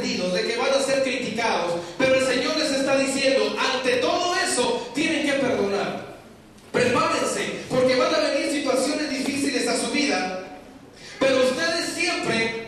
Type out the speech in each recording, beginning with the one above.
ofendidos, de que van a ser criticados. Pero el Señor les está diciendo, ante todo eso, tienen que perdonar. Prepárense, porque van a venir situaciones difíciles a su vida, pero ustedes siempre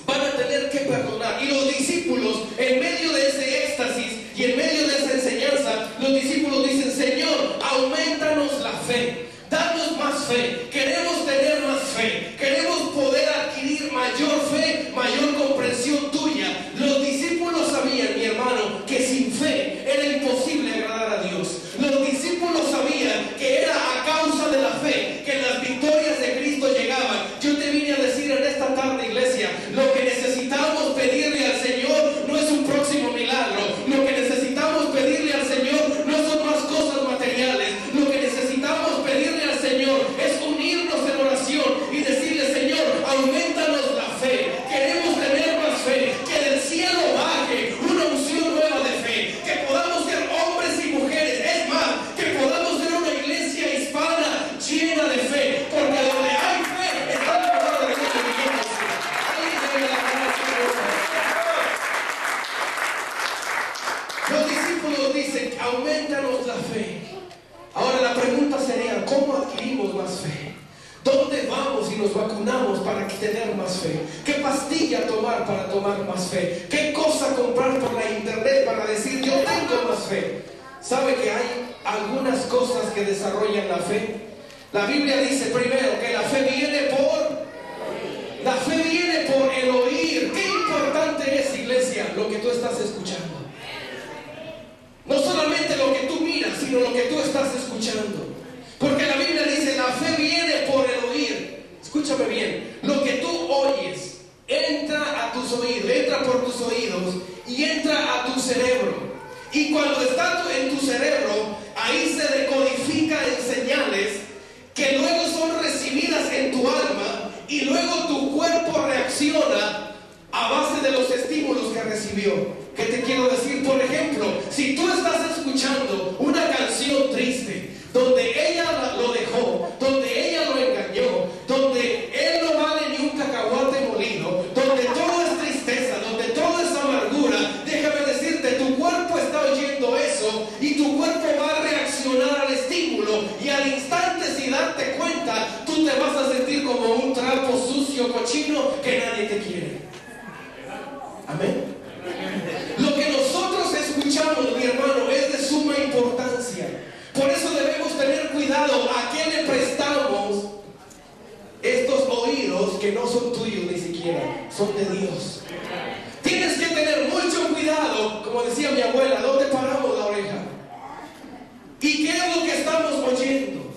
van a tener que perdonar. Y los discípulos, en medio de ese éxtasis y en medio de esa enseñanza, los discípulos dicen: Señor, aumentanos la fe, danos más fe, queremos tener más fe, queremos poder adquirir mayor fe, mayor comprensión tuya. Los discípulos sabían, mi hermano, que sin fe era imposible agradar a Dios. Los discípulos sabían que era a causa de la fe que las victorias de Cristo llegaban. Yo te vine a decir en esta tarde, iglesia, lo que necesitamos pedirle al Señor no es un próximo milagro. Lo que necesitamos pedirle al Señor no son más cosas materiales. Lo que necesitamos pedirle al Señor es unirnos en oración y decirle: Señor, aumentanos la fe, queremos tener más fe, que del cielo baje una unción nueva de fe, que podamos ser hombres y mujeres, es más, que podamos ser una iglesia hispana llena de fe, porque donde hay fe está la palabra de Dios viviéndose. Alguien se ve la palabra. Los discípulos dicen: aumentanos la fe. Ahora la pregunta sería: ¿cómo adquirimos más fe? ¿Dónde vamos y nos vacunamos para tener más fe? ¿Qué pastilla tomar para tomar más fe? ¿Qué cosa comprar por la internet para decir: yo tengo más fe? ¿Sabe que hay algunas cosas que desarrollan la fe? La Biblia dice primero que la fe viene por el oír. Qué importante es, iglesia, lo que tú estás escuchando. No solamente lo que tú miras, sino lo que tú estás escuchando. Porque la Biblia dice: la fe viene por el oír. Escúchame bien, lo que tú oyes entra a tus oídos, entra por tus oídos y entra a tu cerebro. Y cuando está en tu cerebro, ahí se decodifica en señales que luego son recibidas en tu alma, y luego tu cuerpo reacciona a base de los estímulos que recibió. ¿Qué te quiero decir? Por ejemplo, si tú estás escuchando una canción triste, donde ella lo dejó, donde ella lo engañó, donde él no vale ni un cacahuate molido, donde todo es tristeza, donde todo es amargura, déjame decirte, tu cuerpo está oyendo eso y tu cuerpo va a reaccionar al estímulo, y al instante, sin darte cuenta, tú te vas a sentir como un trapo sucio, cochino, que nadie te quiere. Amén. Lo que nosotros escuchamos, mi hermano, es de suma importancia. Por eso debemos tener cuidado a qué le prestamos estos oídos que no son tuyos ni siquiera, son de Dios. Tienes que tener mucho cuidado, como decía mi abuela, ¿dónde paramos la oreja? ¿Y qué es lo que estamos oyendo?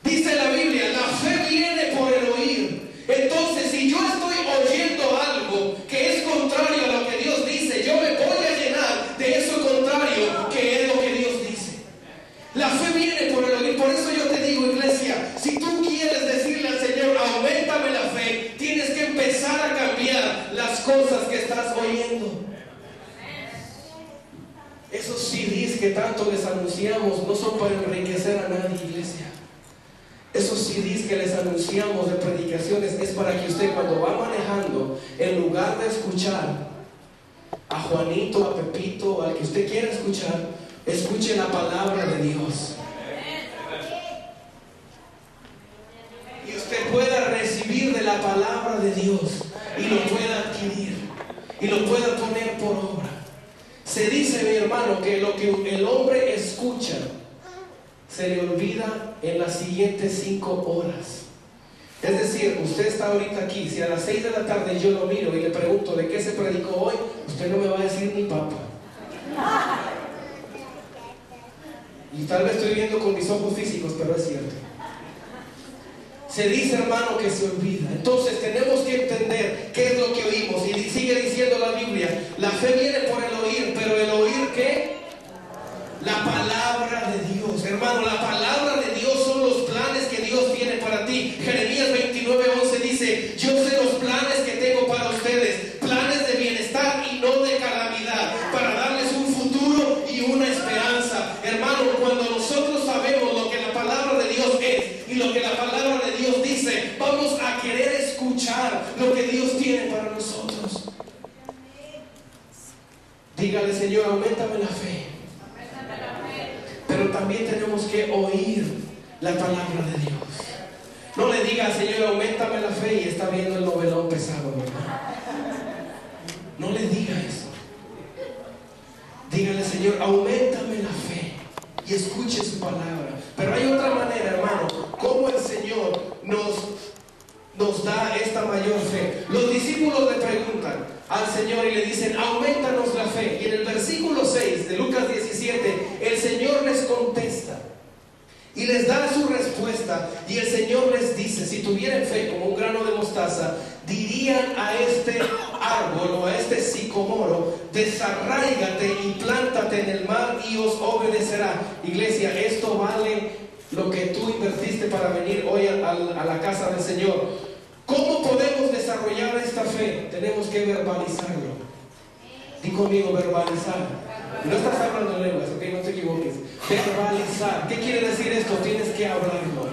Dice la Biblia: la fe viene por el oír. Entonces, si yo estoy oyendo algo que es contrario a lo que Dios dice, yo me voy a llenar de eso contrario, que es lo que Dios dice. La fe viene por el oír. Por eso yo te digo, iglesia, si tú quieres decirle al Señor: auméntame la fe, tienes que empezar a cambiar las cosas que estás oyendo. Esos CDs que tanto les anunciamos no son para enriquecer a nadie, iglesia. Esos CDs que les anunciamos de predicaciones es para que usted, cuando va manejando, en lugar de escuchar a Juanito, a Pepito, al que usted quiera escuchar, escuche la palabra de Dios. Y usted pueda recibir de la palabra de Dios y lo pueda adquirir y lo pueda poner por obra. Se dice, mi hermano, que lo que el hombre escucha se le olvida en las siguientes 5 horas. Es decir, usted está ahorita aquí, si a las 6 de la tarde yo lo miro y le pregunto de qué se predicó hoy, usted no me va a decir ni papa. Y tal vez estoy viendo con mis ojos físicos, pero es cierto. Se dice, hermano, que se olvida. Entonces tenemos que entender qué es lo que oímos. Y sigue diciendo la Biblia: la fe viene por el oír, pero el oír, ¿qué? La palabra de Dios. Hermano, la palabra de Dios son los planes que Dios tiene para ti. Jeremías 29:11 dice: yo sé los planes que tengo para ustedes, planes de bienestar y no de calamidad, para darles un futuro y una esperanza. Hermano, cuando nosotros sabemos lo que la palabra de Dios es y lo que la palabra de Dios dice, vamos a querer escuchar lo que Dios tiene para nosotros. Dígale: Señor, auméntame la fe. Pero también tenemos que oír la palabra de Dios. No le diga: Señor, auméntame la fe, y está viendo el novelón pesado, ¿verdad? No le diga eso. Dígale: Señor, auméntame la fe, y escuche su palabra. Pero hay otra manera, hermano, cómo el Señor nos da esta mayor fe. Los discípulos le preguntan al Señor y le dicen: aumentanos la fe. Y en el versículo 6 de Lucas 17, el Señor les contesta y les da su respuesta. Y el Señor les dice: si tuvieran fe como un grano de mostaza, dirían a este árbol o a este sicomoro: desarráigate y plántate en el mar, y os obedecerá. Iglesia, esto vale lo que tú invertiste para venir hoy a la casa del Señor. ¿Cómo podemos desarrollar esta fe? Tenemos que verbalizarlo. Di conmigo: verbalizar. No estás hablando en lenguas, ok, no te equivoques. Verbalizar. ¿Qué quiere decir esto? Tienes que hablarlo.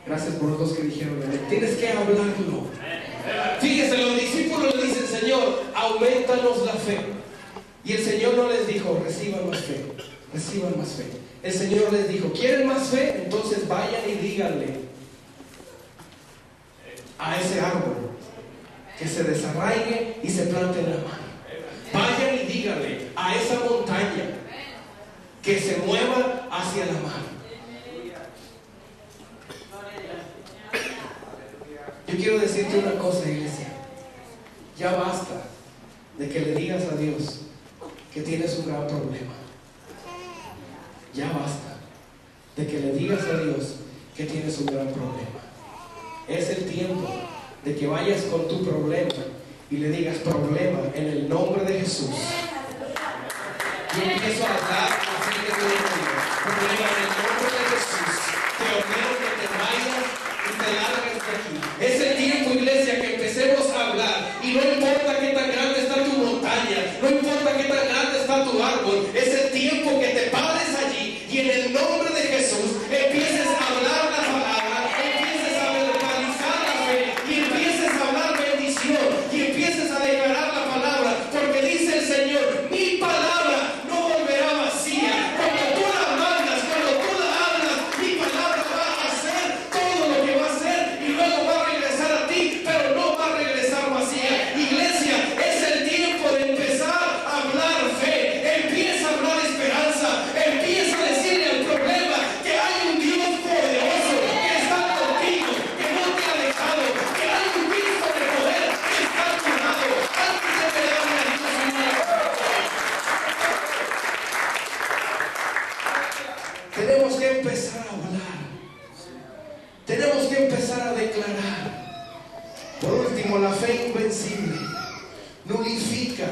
Gracias por los dos que dijeron: tienes que hablarlo. Fíjese, los discípulos le dicen: Señor, aumentanos la fe. Y el Señor no les dijo: reciban más fe, reciban más fe. El Señor les dijo: ¿quieren más fe? Entonces vayan y díganle a ese árbol que se desarraigue y se plante en la mar. Vayan y díganle a esa montaña que se mueva hacia la mar. Yo quiero decirte una cosa, iglesia. Ya basta de que le digas a Dios que tienes un gran problema. Ya basta de que le digas a Dios que tienes un gran problema. Es el tiempo de que vayas con tu problema y le digas: problema, en el nombre de Jesús. Y empiezo a hablar así que te digo: problema, en el nombre de Jesús, te ordeno que te vayas y te largues de aquí. Es el tiempo, iglesia, que empecemos a hablar. Y no importa qué tan grande está tu montaña, no importa qué tan grande está tu árbol, es el tiempo que te pares allí y en el nombre de Jesús empieces a hablar la palabra, empieces a verbalizar la fe y empieces a hablar bendición y empieces a declarar la palabra, porque dice el Señor: mi palabra no volverá vacía. Cuando tú la mandas, cuando tú la hablas, mi palabra va a hacer todo lo que va a hacer y luego va a regresar a ti, pero no va a regresar vacía. Iglesia, es el tiempo de empezar a hablar fe. Empieza a hablar esperanza. Empieza a decirle al problema que hay un Dios poderoso que está contigo, que no te ha dejado, que hay un Cristo de poder que está a tu lado. Antes de que le hable a Dios, tenemos que empezar a hablar. Tenemos que empezar a declarar. Por último, la fe invencible nulifica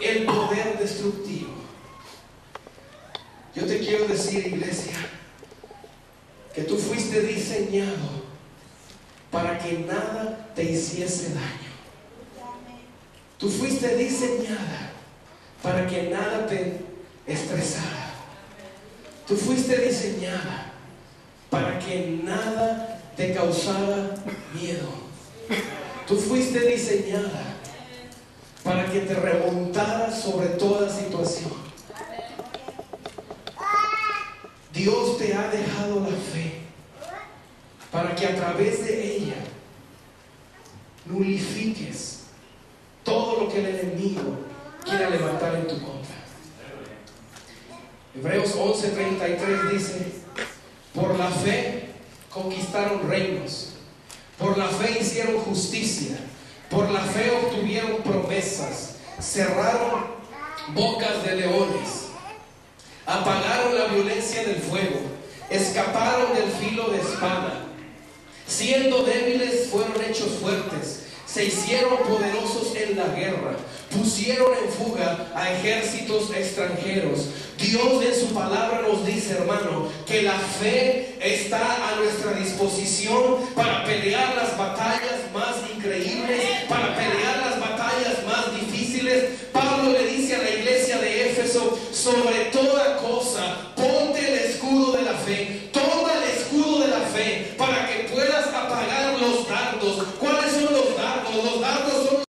el poder destructivo. Yo te quiero decir, iglesia, que tú fuiste diseñado para que nada te hiciese daño. Tú fuiste diseñada para que nada te estresara. Tú fuiste diseñada para que nada te causara miedo. Tú fuiste diseñada para que te remontaras sobre toda situación. Dios te ha dejado la fe para que a través de ella nulifiques todo lo que el enemigo quiera levantar en tu contra. Hebreos 11:33 dice: por la fe conquistaron reinos, por la fe hicieron justicia, por la fe obtuvieron promesas, cerraron bocas de leones, apagaron la violencia del fuego, escaparon del filo de espada, siendo débiles fueron hechos fuertes, se hicieron poderosos en la guerra, pusieron en fuga a ejércitos extranjeros. Dios en su palabra nos dice, hermano, que la fe está a nuestra disposición para pelear las batallas más increíbles, para pelear las batallas más difíciles. Pablo le dice a la iglesia de Éfeso: sobre todo